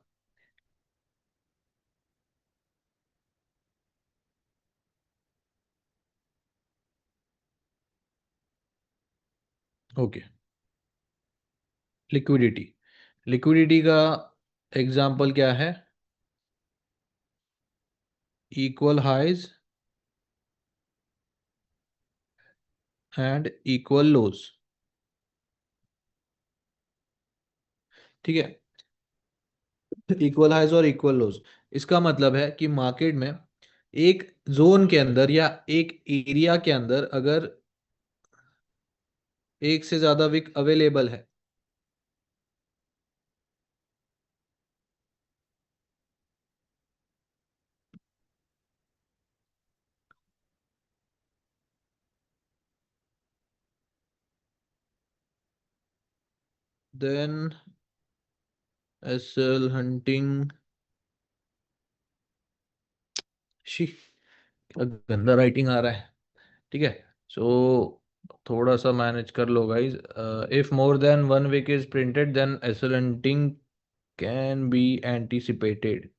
Okay, liquidity. लिक्विडिटी का एग्जाम्पल क्या है? इक्वल हाइज एंड इक्वल लोज। ठीक है, इक्वल हाइज और इक्वल लोज। इसका मतलब है कि मार्केट में एक जोन के अंदर या एक एरिया के अंदर अगर एक से ज्यादा विक अवेलेबल है, देन एसएल हंटिंग। शी, क्या गंदा राइटिंग आ रहा है। ठीक है, सो थोड़ा सा मैनेज कर लो guys. If more than one week is printed then SL hunting can be anticipated.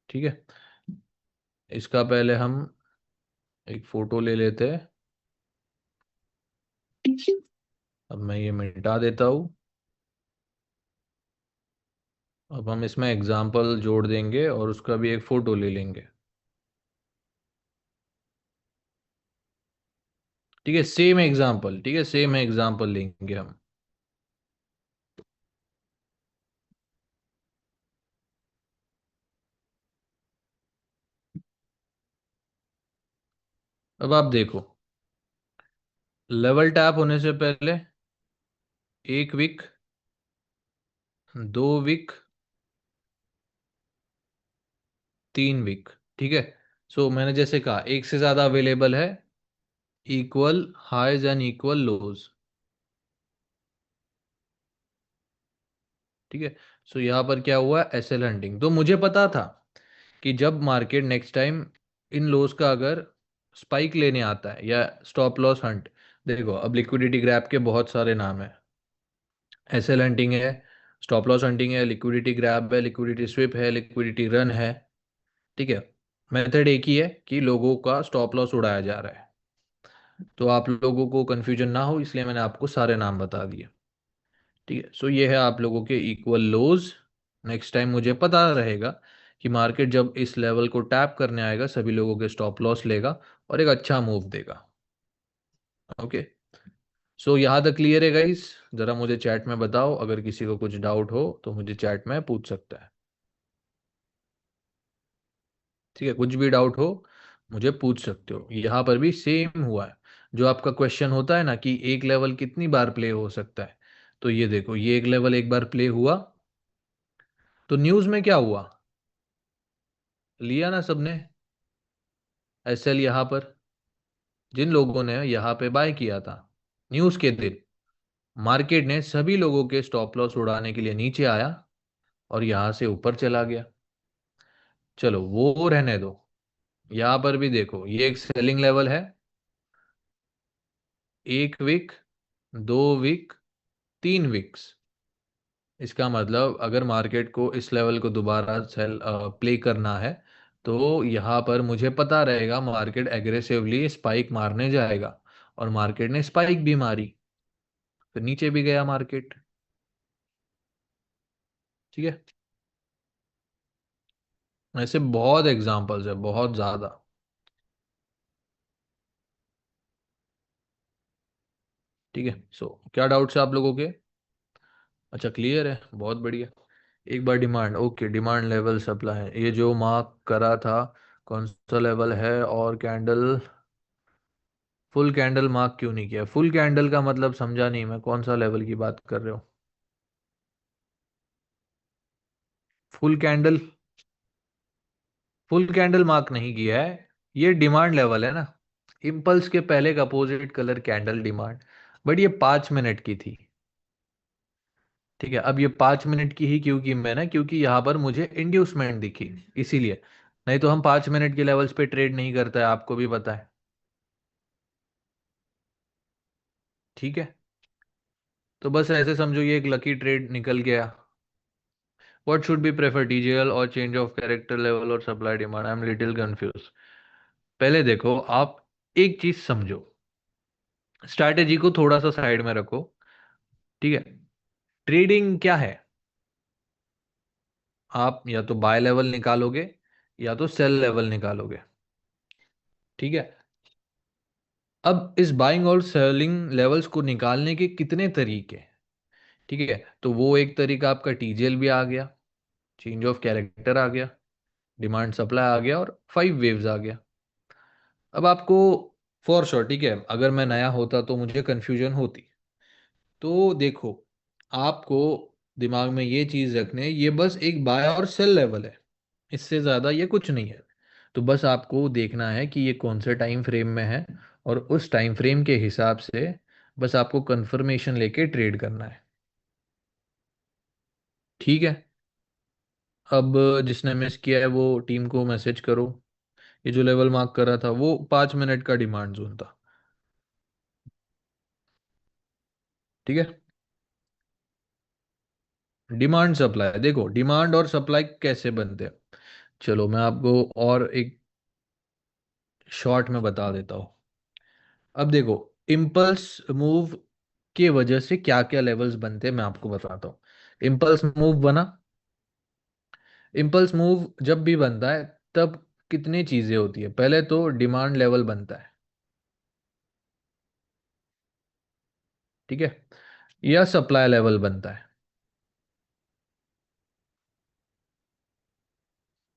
ठीक है, इसका पहले हम एक फोटो ले लेते हैं। अब मैं ये मिटा देता हूँ। अब हम इसमें एग्जाम्पल जोड़ देंगे और उसका भी एक फोटो ले लेंगे। ठीक है, सेम एग्जाम्पल, ठीक है, सेम एग्जाम्पल लेंगे हम। अब आप देखो, लेवल टैप होने से पहले एक विक, दो विक, तीन विक। ठीक है, सो मैंने जैसे कहा एक से ज्यादा अवेलेबल है, इक्वल हाइज एंड इक्वल लोज। ठीक है, सो यहाँ पर क्या हुआ, एसएल हंटिंग। तो मुझे पता था कि जब मार्केट नेक्स्ट टाइम इन लोज का अगर स्पाइक लेने आता है या स्टॉप लॉस हंट, देखो अब लिक्विडिटी ग्रैप के बहुत सारे नाम है। एसएल हंटिंग है, स्टॉप लॉस हंटिंग है, लिक्विडिटी ग्रैप है, लिक्विडिटी स्विप है, लिक्विडिटी रन है। ठीक है, मेथड एक ही है कि लोगों का स्टॉप लॉस उड़ाया जा रहा है। तो आप लोगों को कंफ्यूजन ना हो इसलिए मैंने आपको सारे नाम बता दिए। ठीक है, सो ये है आप लोगों के इक्वल लोज। नेक्स्ट टाइम मुझे पता रहेगा कि मार्केट जब इस लेवल को टैप करने आएगा सभी लोगों के स्टॉप लॉस लेगा और एक अच्छा मूव देगा। ओके, सो यहाँ तक क्लियर है गाइस? जरा मुझे चैट में बताओ, अगर किसी को कुछ डाउट हो तो मुझे चैट में पूछ सकता है। ठीक है, कुछ भी डाउट हो मुझे पूछ सकते हो। यहाँ पर भी सेम हुआ है। जो आपका क्वेश्चन होता है ना कि एक लेवल कितनी बार प्ले हो सकता है, तो ये देखो ये एक लेवल एक बार प्ले हुआ, तो न्यूज में क्या हुआ, लिया ना सबने एसएल यहाँ पर, जिन लोगों ने यहाँ पे बाय किया था न्यूज के दिन, मार्केट ने सभी लोगों के स्टॉप लॉस उड़ाने के लिए नीचे आया और यहाँ से ऊपर चला गया। चलो वो रहने दो, यहाँ पर भी देखो ये एक सेलिंग लेवल है, एक विक, दो विक, तीन विक्स। इसका मतलब अगर मार्केट को इस लेवल को दोबारा सेल प्ले करना है तो यहाँ पर मुझे पता रहेगा मार्केट एग्रेसिवली स्पाइक मारने जाएगा, और मार्केट ने स्पाइक भी मारी, फिर नीचे भी गया मार्केट। ठीक है, ऐसे बहुत एग्जांपल्स है, बहुत ज्यादा। ठीक है, सो क्या डाउट्स है आप लोगों के? अच्छा क्लियर है, बहुत बढ़िया। एक बार demand, okay, demand level supply, ये जो मार्क करा था कौन सा लेवल है, और कैंडल फुल कैंडल मार्क क्यों नहीं किया? फुल कैंडल का मतलब समझा नहीं मैं, कौन सा लेवल की बात कर रहे हो? Full candle, full candle mark नहीं किया है, ये डिमांड लेवल है ना। इम्पल्स के पहले का opposite colour candle demand, but ये 5 मिनट की थी। ठीक है, अब ये 5 मिनट की ही क्यों की मैंने, क्योंकि यहाँ पर मुझे इंड्यूसमेंट दिखी, इसीलिए। नहीं तो हम 5 मिनट के लेवल्स पे ट्रेड नहीं करता है, आपको भी पता है। ठीक है, तो बस ऐसे समझो ये एक लकी ट्रेड निकल गया। What should be prefer, TGL और चेंज ऑफ कैरेक्टर लेवल और supply demand? I am little confuse. पहले देखो, आप एक चीज समझो, स्ट्रैटेजी को थोड़ा सा साइड में रखो। ठीक है, ट्रेडिंग क्या है? आप या तो बाय लेवल निकालोगे या तो सेल लेवल निकालोगे। ठीक है, अब इस बाइंग और सेलिंग लेवल्स को निकालने के कितने तरीके? ठीक है, तो वो एक तरीका आपका टीजीएल भी आ गया, चेंज ऑफ कैरेक्टर आ गया, डिमांड सप्लाई आ गया और 5 वेव्स आ गया। अब आपको फॉर श्योर, ठीक है, अगर मैं नया होता तो मुझे कंफ्यूजन होती। तो देखो, आपको दिमाग में ये चीज रखने, ये बस एक बाय और सेल लेवल है, इससे ज़्यादा ये कुछ नहीं है। तो बस आपको देखना है कि ये कौन से टाइम फ्रेम में है, और उस टाइम फ्रेम के हिसाब से बस आपको कंफर्मेशन लेके ट्रेड करना है। ठीक है, अब जिसने मिस किया है वो टीम को मैसेज करो। ये जो लेवल मार्क कर रहा था वो 5 मिनट का डिमांड जोन था। ठीक है, डिमांड सप्लाई, देखो डिमांड और सप्लाई कैसे बनते हैं, चलो मैं आपको और एक शॉर्ट में बता देता हूँ। अब देखो, इम्पल्स मूव की वजह से क्या क्या लेवल्स बनते हैं मैं आपको बताता हूँ। इम्पल्स मूव बना, इम्पल्स मूव जब भी बनता है तब कितनी चीजें होती है? पहले तो डिमांड लेवल बनता है, ठीक है, या सप्लाई लेवल बनता है।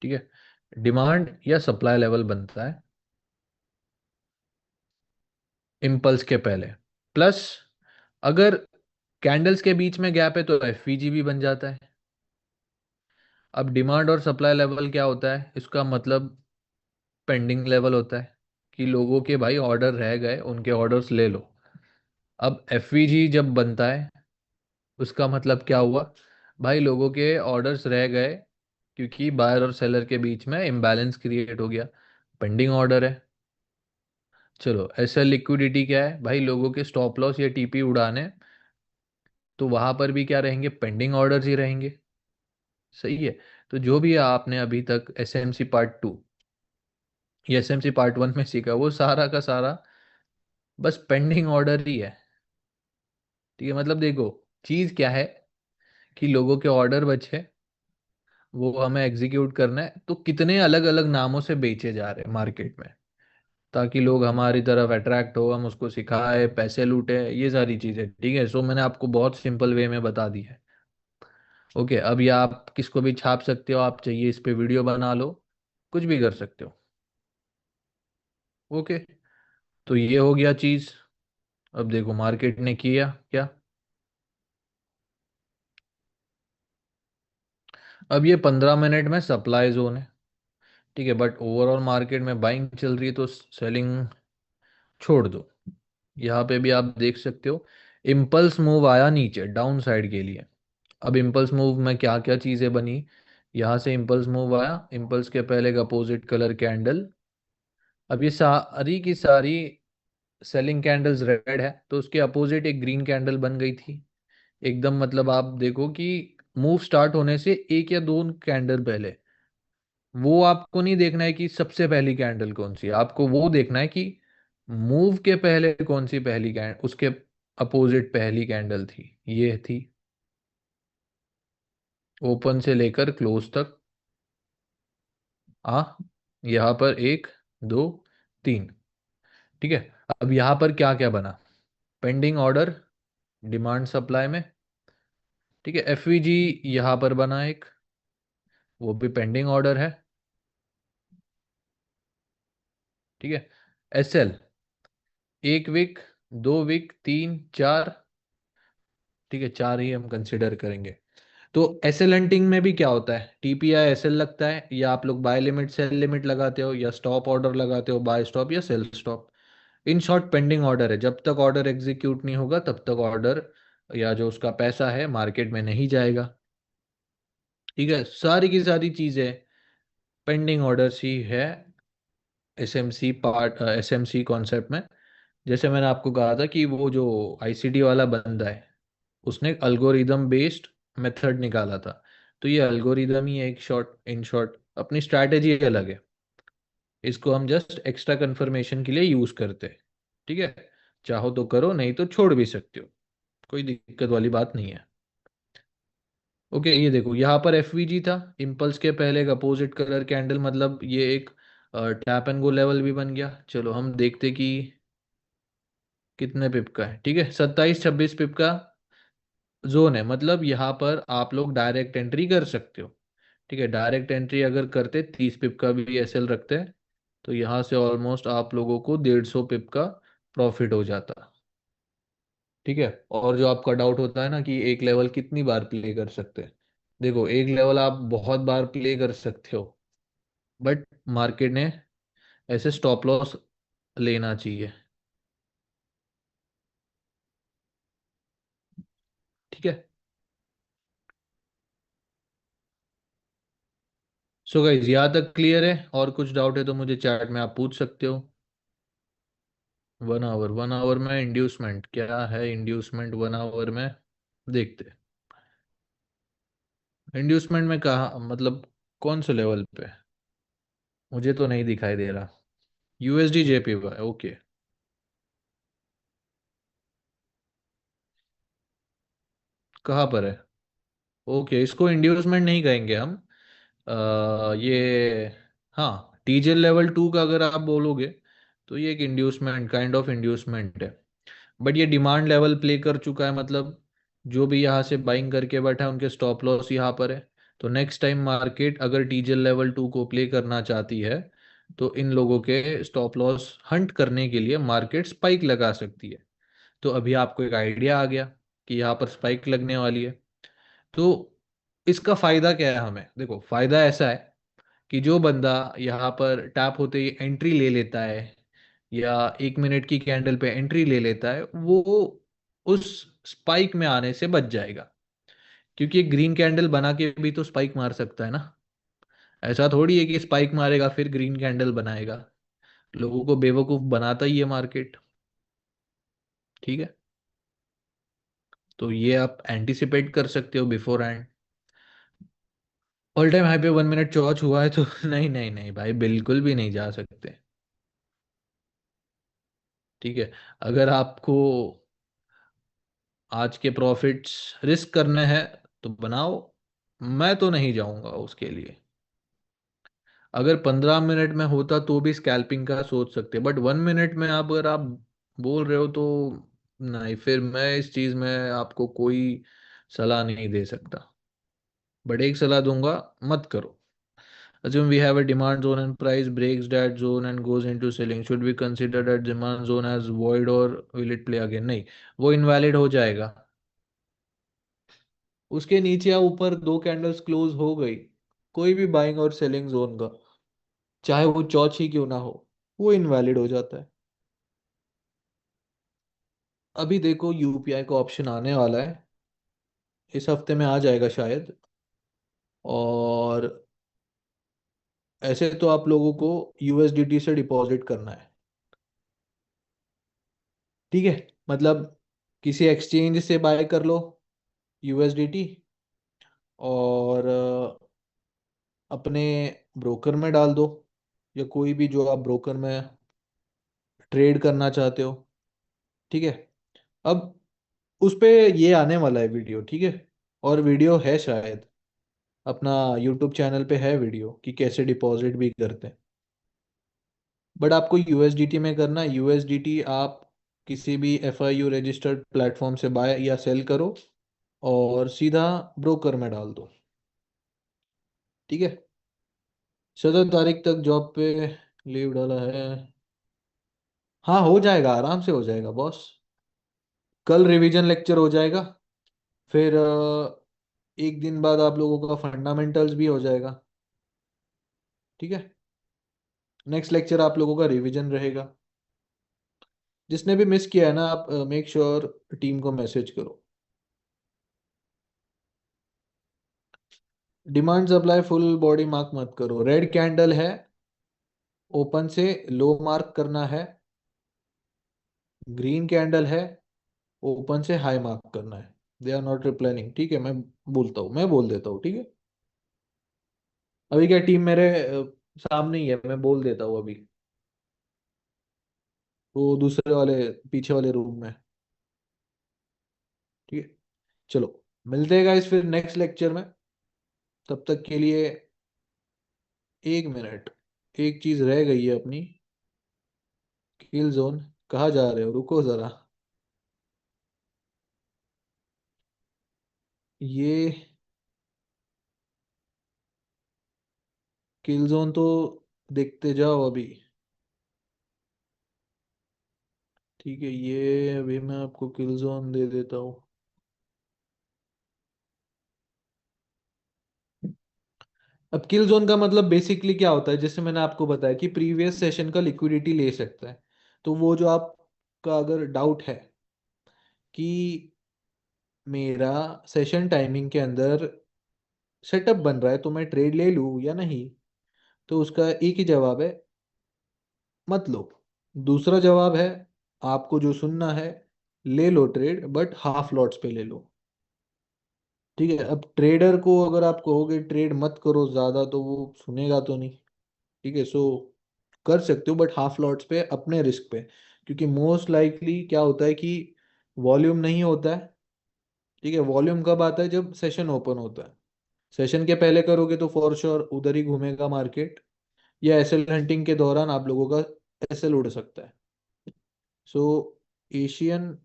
ठीक है, डिमांड या सप्लाई लेवल बनता है इम्पल्स के पहले। प्लस अगर कैंडल्स के बीच में गैप है तो एफवीजी भी बन जाता है। अब डिमांड और सप्लाई लेवल क्या होता है, इसका मतलब पेंडिंग लेवल होता है, कि लोगों के भाई ऑर्डर रह गए, उनके ऑर्डर्स ले लो। अब एफवीजी जब बनता है उसका मतलब क्या हुआ, भाई लोगों के ऑर्डर्स रह गए, क्योंकि बायर और सेलर के बीच में इम्बैलेंस क्रिएट हो गया, पेंडिंग ऑर्डर है। चलो, ऐसा लिक्विडिटी क्या है भाई, लोगों के स्टॉप लॉस या टीपी उड़ाने, तो वहां पर भी क्या रहेंगे, पेंडिंग ऑर्डर्स ही रहेंगे। सही है, तो जो भी आपने अभी तक एसएमसी पार्ट 2 या एसएमसी पार्ट 1 में सीखा वो सारा का सारा बस पेंडिंग ऑर्डर ही है। ठीक है, मतलब देखो, चीज क्या है कि लोगों के ऑर्डर बचे, वो हमें एग्जीक्यूट करना है, तो कितने अलग अलग नामों से बेचे जा रहे हैं मार्केट में, ताकि लोग हमारी तरफ अट्रैक्ट हो, हम उसको सिखाए, पैसे लूटे, ये सारी चीजें। ठीक है, सो मैंने आपको बहुत सिंपल वे में बता दी है। ओके, अब ये आप किसको भी छाप सकते हो, आप चाहिए इस पे वीडियो बना लो, कुछ भी कर सकते हो। ओके, तो ये हो गया चीज। अब देखो मार्केट ने किया क्या, अब ये 15 मिनट में सप्लाई जोन है। ठीक है, बट ओवरऑल मार्केट में बाइंग चल रही है तो सेलिंग छोड़ दो। यहाँ पे भी आप देख सकते हो, इम्पल्स मूव आया नीचे डाउन साइड के लिए। अब इम्पल्स मूव में क्या क्या चीजें बनी, यहाँ से इम्पल्स मूव आया, इम्पल्स के पहले एक अपोजिट कलर कैंडल। अब ये सारी की सारी सेलिंग कैंडल्स रेड है, तो उसके अपोजिट एक ग्रीन कैंडल बन गई थी एकदम। मतलब आप देखो कि मूव स्टार्ट होने से एक या दो कैंडल पहले, वो आपको नहीं देखना है कि सबसे पहली कैंडल कौन सी है, आपको वो देखना है कि मूव के पहले कौन सी पहली कैंडल, उसके अपोजिट पहली कैंडल थी, ये थी, ओपन से लेकर क्लोज तक। आ यहाँ पर एक, दो, तीन। ठीक है, अब यहाँ पर क्या क्या बना, पेंडिंग ऑर्डर डिमांड सप्लाई में। ठीक है, एफवीजी यहाँ पर बना एक, वो भी पेंडिंग ऑर्डर है। ठीक है, एसएल 1 वीक, 2 वीक, 3, 4। ठीक है, चार ही हम कंसिडर करेंगे। तो एसएल हंटिंग में भी क्या होता है, टीपीआई एसएल लगता है, या आप लोग बाय लिमिट सेल लिमिट लगाते हो, या स्टॉप ऑर्डर लगाते हो, बाय स्टॉप या sell stop. In short pending order है, जब तक ऑर्डर एग्जीक्यूट नहीं होगा तब तक ऑर्डर या जो उसका पैसा है मार्केट में नहीं जाएगा। ठीक है, सारी की सारी चीजें पेंडिंग ऑर्डर्स ही है एसएमसी पार्ट, एसएमसी कॉन्सेप्ट में। जैसे मैंने आपको कहा था कि वो जो आईसीटी वाला बंदा है, उसने अल्गोरिदम बेस्ड मेथड निकाला था, तो ये एल्गोरिदम ही है एक शॉर्ट इन शॉर्ट, अपनी स्ट्रैटेजी अलग है। इसको हम जस्ट एक्स्ट्रा कंफर्मेशन के लिए यूज करते हैं। ठीक है, चाहो तो करो, नहीं तो छोड़ भी सकते हो, कोई दिक्कत वाली बात नहीं है। ओके, ये देखो यहाँ पर एफवीजी था, इम्पल्स के पहले एक अपोजिट कलर कैंडल, मतलब ये एक टैप एंड गो लेवल भी बन गया। चलो हम देखते कि कितने पिप का है। ठीक है, 27-26 पिप का जोन है, मतलब यहाँ पर आप लोग डायरेक्ट एंट्री कर सकते हो। ठीक है, डायरेक्ट एंट्री अगर करते 30 पिप का भी एसएल रखते हैं, तो यहाँ से ऑलमोस्ट आप लोगों को 150 पिप का प्रॉफिट हो जाता। ठीक है, और जो आपका डाउट होता है ना कि एक लेवल कितनी बार प्ले कर सकते हैं, देखो एक लेवल आप बहुत बार प्ले कर सकते हो, बट मार्केट ने ऐसे स्टॉप लॉस लेना चाहिए। ठीक है, सो गाइस यहाँ तक क्लियर है? और कुछ डाउट है तो मुझे चैट में आप पूछ सकते हो। 1 आवर, 1 आवर में इंड्यूसमेंट क्या है? इंड्यूसमेंट 1 आवर में देखते, इंड्यूसमेंट में कहा मतलब कौन से लेवल पे? मुझे तो नहीं दिखाई दे रहा। USD JPY, okay. कहाँ पर है? ओके, इसको इंड्यूसमेंट नहीं कहेंगे हम। ये, हाँ, टीजेल लेवल 2 का अगर आप बोलोगे तो ये एक इंड्यूसमेंट, काइंड ऑफ इंड्यूसमेंट है। बट ये डिमांड लेवल प्ले कर चुका है, मतलब जो भी यहाँ से बाइंग करके बैठा है उनके स्टॉप लॉस यहाँ पर है। तो नेक्स्ट टाइम मार्केट अगर टीजेल लेवल 2 को प्ले करना चाहती है, तो इन लोगों के स्टॉप लॉस हंट करने के लिए मार्केट स्पाइक लगा सकती है। तो अभी आपको एक आइडिया आ गया कि यहाँ पर स्पाइक लगने वाली है। तो इसका फायदा क्या है हमें? देखो फायदा ऐसा है कि जो बंदा यहाँ पर टैप होते ही एंट्री ले लेता है, या 1 मिनट की कैंडल पे एंट्री ले लेता है, वो उस स्पाइक में आने से बच जाएगा। क्योंकि एक ग्रीन कैंडल बना के भी तो स्पाइक मार सकता है ना। ऐसा थोड़ी है कि स्पाइक मारेगा फिर ग्रीन कैंडल बनाएगा। लोगों को बेवकूफ बनाता ही है मार्केट। ठीक है, तो ये आप एंटिसिपेट कर सकते हो before hand. All time high पे 1 मिनट चौच हुआ है तो नहीं नहीं नहीं भाई, बिल्कुल भी नहीं जा सकते। ठीक है, अगर आपको आज के प्रॉफिट्स रिस्क करने हैं तो बनाओ, मैं तो नहीं जाऊंगा उसके लिए। अगर 15 मिनट में होता तो भी स्कैल्पिंग का सोच सकते, बट 1 मिनट में आप अगर आप बोल रहे हो तो नहीं, फिर मैं इस चीज में आपको कोई सलाह नहीं दे सकता। बट एक सलाह दूंगा, मत करो। Assume we have a demand zone and price breaks that zone and goes into selling. Should we consider that demand zone as void or will it play again? नहीं, वो invalid हो जाएगा। उसके नीचे या ऊपर दो कैंडल्स क्लोज हो गई, कोई भी बाइंग और सेलिंग जोन का, चाहे वो चौच ही क्यों ना हो, वो इनवैलिड हो जाता है। अभी देखो यूपीआई का ऑप्शन आने वाला है, इस हफ्ते में आ जाएगा शायद। और ऐसे तो आप लोगों को यूएसडीटी से डिपॉजिट करना है। ठीक है, मतलब किसी एक्सचेंज से बाय कर लो यूएसडीटी, और अपने ब्रोकर में डाल दो, या कोई भी जो आप ब्रोकर में ट्रेड करना चाहते हो। ठीक है, अब उस पे ये आने वाला है वीडियो। ठीक है, और वीडियो है शायद, अपना यूट्यूब चैनल पे है वीडियो कि कैसे डिपॉजिट भी करते हैं। बट आपको यूएसडीटी में करना है। यूएसडीटी आप किसी भी एफआईयू रजिस्टर्ड प्लेटफॉर्म से बाय या सेल करो, और सीधा ब्रोकर में डाल दो। ठीक है, 17 तारीख तक जॉब पे लीव डाला है। हाँ हो जाएगा, आराम से हो जाएगा बॉस। कल रिवीजन लेक्चर हो जाएगा, फिर एक दिन बाद आप लोगों का फंडामेंटल्स भी हो जाएगा। ठीक है, नेक्स्ट लेक्चर आप लोगों का रिवीजन रहेगा। जिसने भी मिस किया है ना, आप मेक श्योर टीम को मैसेज करो। Demand supply full body mark मत करो। रेड कैंडल है, ओपन से लो मार्क करना है। ग्रीन कैंडल है, ओपन से हाई मार्क करना है। They are not replying. ठीक है, मैं बोलता हूँ, मैं बोल देता हूँ। ठीक है, अभी क्या टीम मेरे सामने ही है, मैं बोल देता हूँ अभी। वो दूसरे वाले पीछे वाले रूम में। ठीक है, चलो मिलते हैं गाइस फिर नेक्स्ट लेक्चर में। तब तक के लिए 1 मिनट, एक चीज रह गई है अपनी। किल जोन कहाँ जा रहे हो, रुको जरा। ये किल जोन तो देखते जाओ अभी। ठीक है, ये अभी मैं आपको किल जोन दे देता हूँ। अब किल जोन का मतलब बेसिकली क्या होता है, जैसे मैंने आपको बताया कि प्रीवियस सेशन का लिक्विडिटी ले सकता है। तो वो जो आपका अगर डाउट है कि मेरा सेशन टाइमिंग के अंदर सेटअप बन रहा है तो मैं ट्रेड ले लूँ या नहीं, तो उसका एक ही जवाब है, मत लो। दूसरा जवाब है, आपको जो सुनना है, ले लो ट्रेड, बट हाफ लॉट्स पे ले लो। ठीक है, अब ट्रेडर को अगर आप कहोगे ट्रेड मत करो ज्यादा, तो वो सुनेगा तो नहीं। ठीक है, सो कर सकते हो बट हाफ लॉट्स पे अपने रिस्क पे। क्योंकि मोस्ट लाइकली क्या होता है कि वॉल्यूम नहीं होता है। ठीक है, वॉल्यूम कब आता है, जब सेशन ओपन होता है। सेशन के पहले करोगे तो फॉर श्योर उधर ही घूमेगा मार्केट, या एसएल हंटिंग के दौरान आप लोगों का एसएल उड़ सकता है। सो एशियन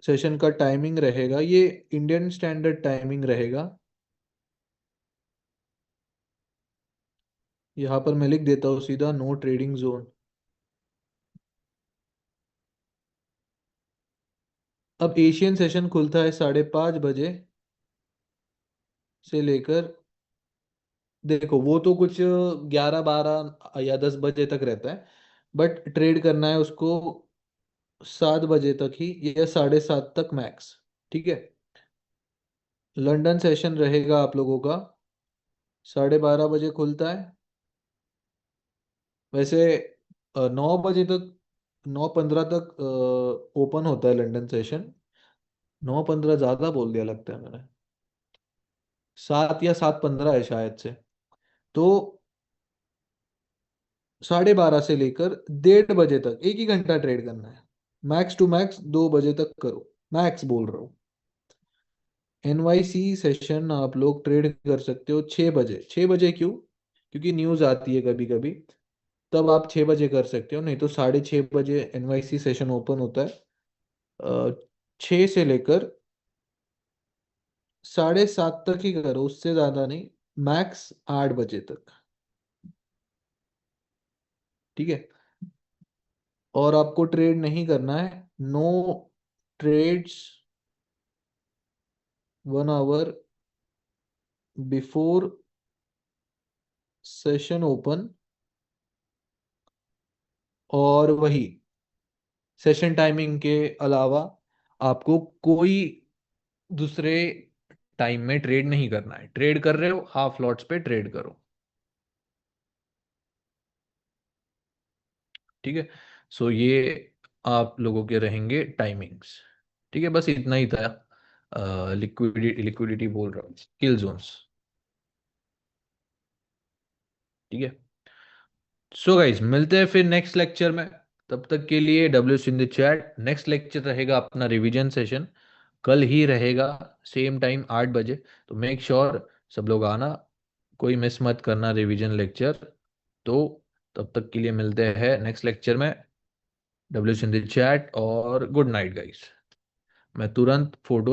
सेशन का टाइमिंग रहेगा, ये इंडियन स्टैंडर्ड टाइमिंग रहेगा। यहाँ पर मैं लिख देता हूँ सीधा, नो ट्रेडिंग जोन। अब एशियन सेशन खुलता है 5:30 बजे से लेकर, देखो वो तो कुछ 11 12 या 10 बजे तक रहता है। बट ट्रेड करना है उसको 7 बजे तक ही, या 7:30 तक मैक्स। ठीक है, लंदन सेशन रहेगा आप लोगों का 12:30 बजे खुलता है। वैसे 9 बजे तक, 9:15 तक ओपन होता है लंदन सेशन। 9:15 ज़्यादा बोल दिया लगता है मैंने, 7 या 7:15 है शायद से। तो 12:30 से लेकर 1:30 बजे तक एक ही घंटा ट्रेड करना है। मैक्स टू मैक्स 2 बजे तक करो, मैक्स बोल रहा हूँ। एनवाईसी सेशन आप लोग ट्रेड कर सकते हो 6 बजे। 6 बजे क्यों, क्योंकि न्यूज़ आती है कभी कभी, तब आप 6 बजे कर सकते हो, नहीं तो 6:30 बजे एनवाईसी सेशन ओपन होता है। 6 से लेकर 7:30 तक ही करो, उससे ज़्यादा नहीं। मैक्स 8 बजे तक। ठीक है, और आपको ट्रेड नहीं करना है, no trades 1 hour before session open. और वही सेशन टाइमिंग के अलावा आपको कोई दूसरे टाइम में ट्रेड नहीं करना है। ट्रेड कर रहे हो, हाफ लॉट्स पे ट्रेड करो। ठीक है, सो ये आप लोगों के रहेंगे टाइमिंग्स। ठीक है, बस इतना ही था। लिक्विडिटी लिक्विडिटी बोल रहा हूँ, किल जोन्स। ठीक है, सो गाइज मिलते हैं फिर नेक्स्ट लेक्चर में। तब तक के लिए W in the chat. Next lecture रहेगा अपना रिवीजन सेशन, कल ही रहेगा, सेम टाइम 8 बजे। तो मेक श्योर सब लोग आना, कोई मिस मत करना रिवीजन लेक्चर। तो तब तक के लिए मिलते हैं नेक्स्ट लेक्चर में। डब्ल्यू इन द चैट और गुड नाइट गाइस। मैं तुरंत फोटो